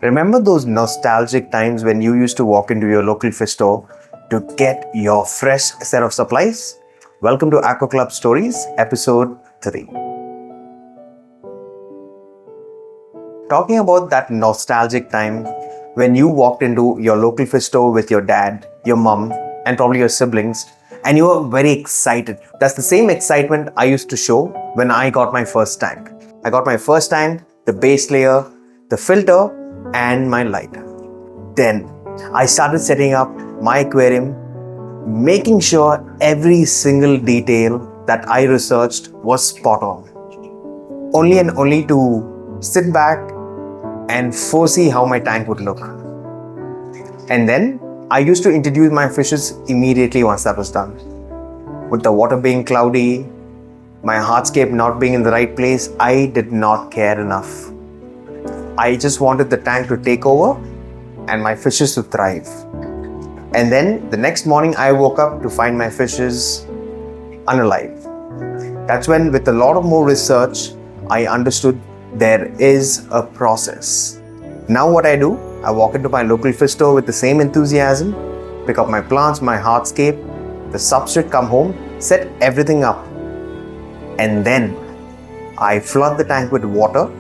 Remember those nostalgic times when you used to walk into your local fish store to get your fresh set of supplies? Welcome to Aqua Club Stories, Episode 3. Talking about that nostalgic time when you walked into your local fish store with your dad, your mom, and probably your siblings, and you were very excited. That's the same excitement I used to show when I got my first tank. I got my first tank, the base layer, the filter, and my light. Then I started setting up my aquarium, making sure every single detail that I researched was spot on. Only and only to sit back and foresee how my tank would look. And then I used to introduce my fishes immediately once that was done. With the water being cloudy, my hardscape not being in the right place, I did not care enough. I just wanted the tank to take over and my fishes to thrive. And then the next morning I woke up to find my fishes unalive. That's when, with a lot of more research, I understood there is a process. Now what I do, I walk into my local fish store with the same enthusiasm, pick up my plants, my hardscape, the substrate, come home, set everything up. And then I flood the tank with water,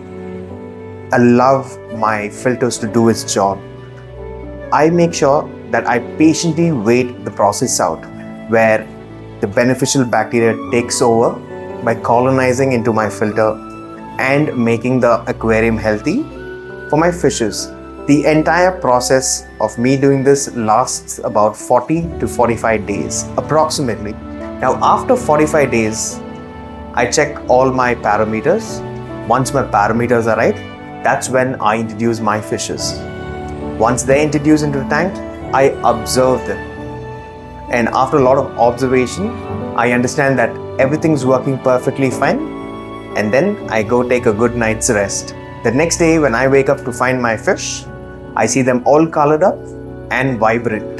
allow my filters to do its job. I make sure that I patiently wait the process out, where the beneficial bacteria takes over by colonizing into my filter and making the aquarium healthy for my fishes. The entire process of me doing this lasts about 40 to 45 days approximately. Now after 45 days, I check all my parameters. Once my parameters are right, that's when I introduce my fishes. Once they're introduced into the tank, I observe them. And after a lot of observation, I understand that everything's working perfectly fine. And then I go take a good night's rest. The next day when I wake up to find my fish, I see them all colored up and vibrant.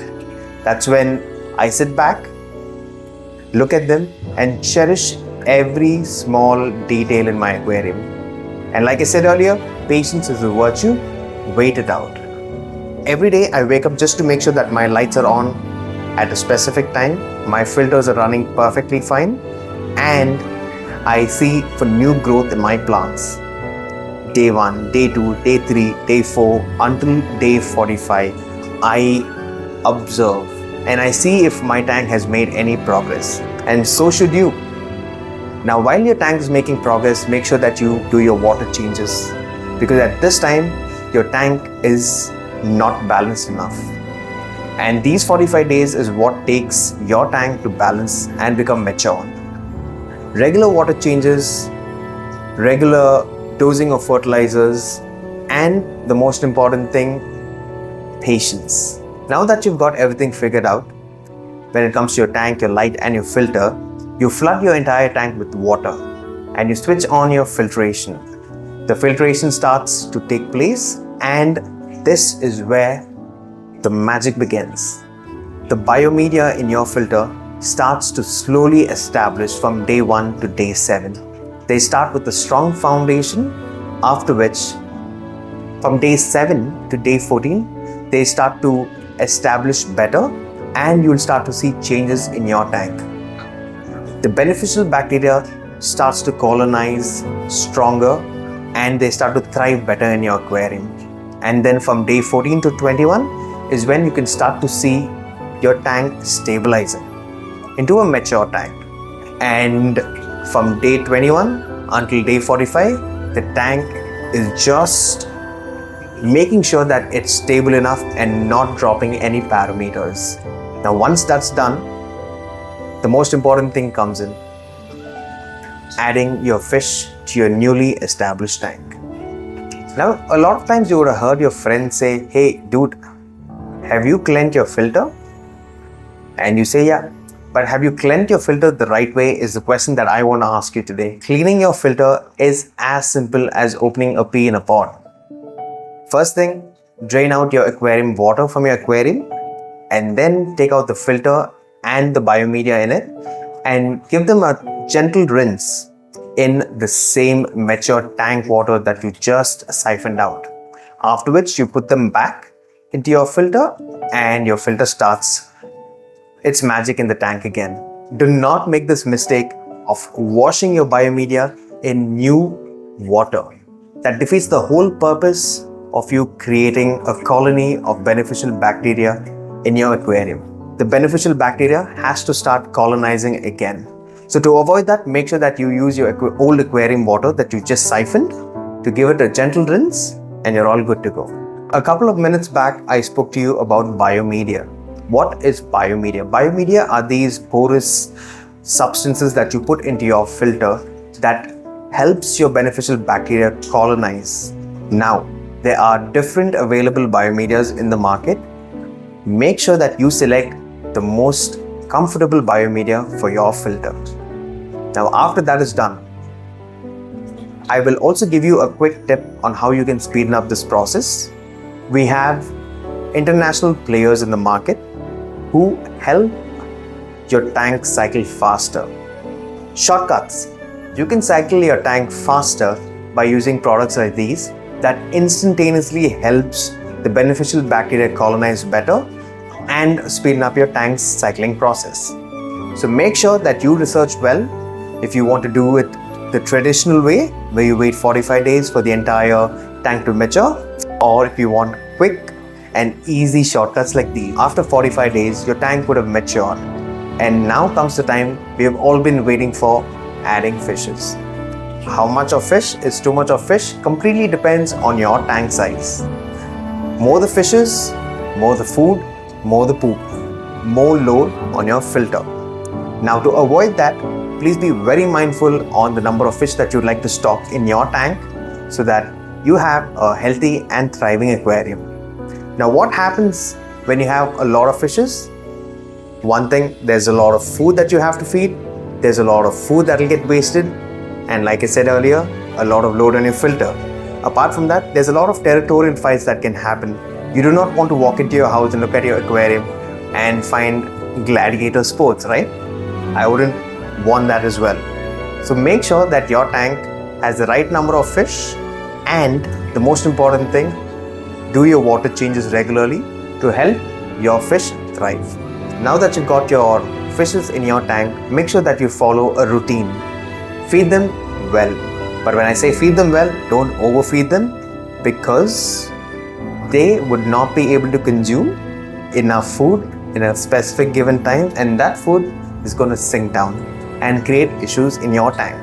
That's when I sit back, look at them and cherish every small detail in my aquarium. And like I said earlier, patience is a virtue, wait it out. Every day I wake up just to make sure that my lights are on at a specific time, my filters are running perfectly fine, and I see for new growth in my plants. Day 1, day 2, day 3, day 4 until day 45, I observe and I see if my tank has made any progress, and so should you. Now while your tank is making progress, make sure that you do your water changes, because at this time your tank is not balanced enough. And these 45 days is what takes your tank to balance and become mature. Regular water changes, regular dosing of fertilizers, and the most important thing, patience. Now that you've got everything figured out, when it comes to your tank, your light and your filter, you flood your entire tank with water and you switch on your filtration. The filtration starts to take place, and this is where the magic begins. The biomedia in your filter starts to slowly establish from day 1 to day 7. They start with a strong foundation, after which from day 7 to day 14, they start to establish better, and you'll start to see changes in your tank. The beneficial bacteria starts to colonize stronger and they start to thrive better in your aquarium. And then from day 14 to 21 is when you can start to see your tank stabilizing into a mature tank. And from day 21 until day 45, the tank is just making sure that it's stable enough and not dropping any parameters. Now once that's done, the most important thing comes in: adding your fish to your newly established tank. Now a lot of times you would have heard your friends say, "Hey dude, have you cleansed your filter?" And you say, "Yeah." But have you cleansed your filter the right way is the question that I want to ask you today. Cleaning your filter is as simple as opening a pea in a pod. First thing, drain out your aquarium water from your aquarium and then take out the filter and the biomedia in it and give them a gentle rinse in the same mature tank water that you just siphoned out. After which you put them back into your filter and your filter starts its magic in the tank again. Do not make this mistake of washing your biomedia in new water. That defeats the whole purpose of you creating a colony of beneficial bacteria in your aquarium. The beneficial bacteria has to start colonizing again. So to avoid that, make sure that you use your old aquarium water that you just siphoned to give it a gentle rinse and you're all good to go. A couple of minutes back, I spoke to you about biomedia. What is biomedia? Biomedia are these porous substances that you put into your filter that helps your beneficial bacteria colonize. Now, there are different available biomedias in the market. Make sure that you select the most comfortable biomedia for your filter. Now, after that is done, I will also give you a quick tip on how you can speeden up this process. We have international players in the market who help your tank cycle faster. Shortcuts. You can cycle your tank faster by using products like these that instantaneously helps the beneficial bacteria colonize better and speeden up your tank's cycling process. So make sure that you research well if you want to do it the traditional way where you wait 45 days for the entire tank to mature, or if you want quick and easy shortcuts like these. After 45 days, your tank would have matured, and now comes the time we have all been waiting for: adding fishes. How much of fish is too much of fish completely depends on your tank size. More the fishes, more the food, more the poop, more load on your filter. Now to avoid that, please be very mindful on the number of fish that you'd like to stock in your tank so that you have a healthy and thriving aquarium. Now what happens when you have a lot of fishes? One thing, there's a lot of food that you have to feed, there's a lot of food that will get wasted, and like I said earlier, a lot of load on your filter. Apart from that, there's a lot of territorial fights that can happen. You do not want to walk into your house and look at your aquarium and find gladiator sports, right? I wouldn't want that as well. So make sure that your tank has the right number of fish, and the most important thing, do your water changes regularly to help your fish thrive. Now that you've got your fishes in your tank, make sure that you follow a routine. Feed them well. But when I say feed them well, don't overfeed them, because they would not be able to consume enough food in a specific given time, and that food is going to sink down and create issues in your tank.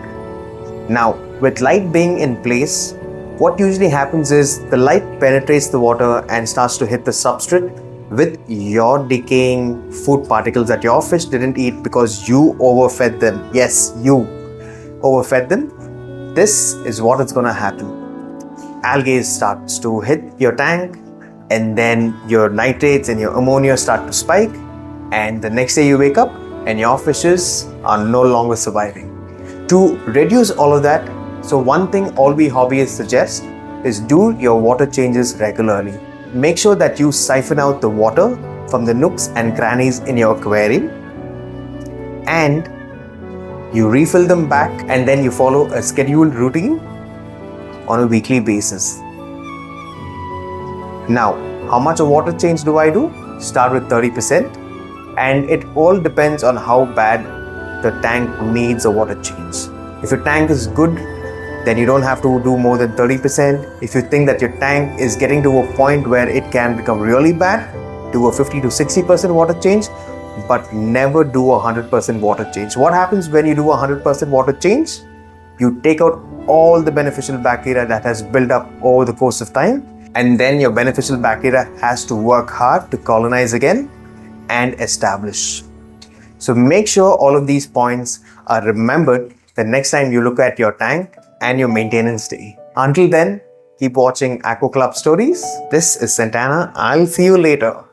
Now, with light being in place, what usually happens is the light penetrates the water and starts to hit the substrate with your decaying food particles that your fish didn't eat because you overfed them. Yes, you overfed them. This is what is going to happen. Algae starts to hit your tank, and then your nitrates and your ammonia start to spike, and the next day you wake up and your fishes are no longer surviving. To reduce all of that, so one thing all we hobbyists suggest is do your water changes regularly. Make sure that you siphon out the water from the nooks and crannies in your aquarium, and you refill them back, and then you follow a scheduled routine on a weekly basis. Now, how much of water change do I do? Start with 30%, and it all depends on how bad the tank needs a water change. If your tank is good, then you don't have to do more than 30%. If you think that your tank is getting to a point where it can become really bad, do a 50 to 60% water change, but never do a 100% water change. What happens when you do a 100% water change? You take out all the beneficial bacteria that has built up over the course of time, and then your beneficial bacteria has to work hard to colonize again and establish. So make sure all of these points are remembered the next time you look at your tank and your maintenance day. Until then, keep watching Aqua Club Stories. This is Santana. I'll see you later.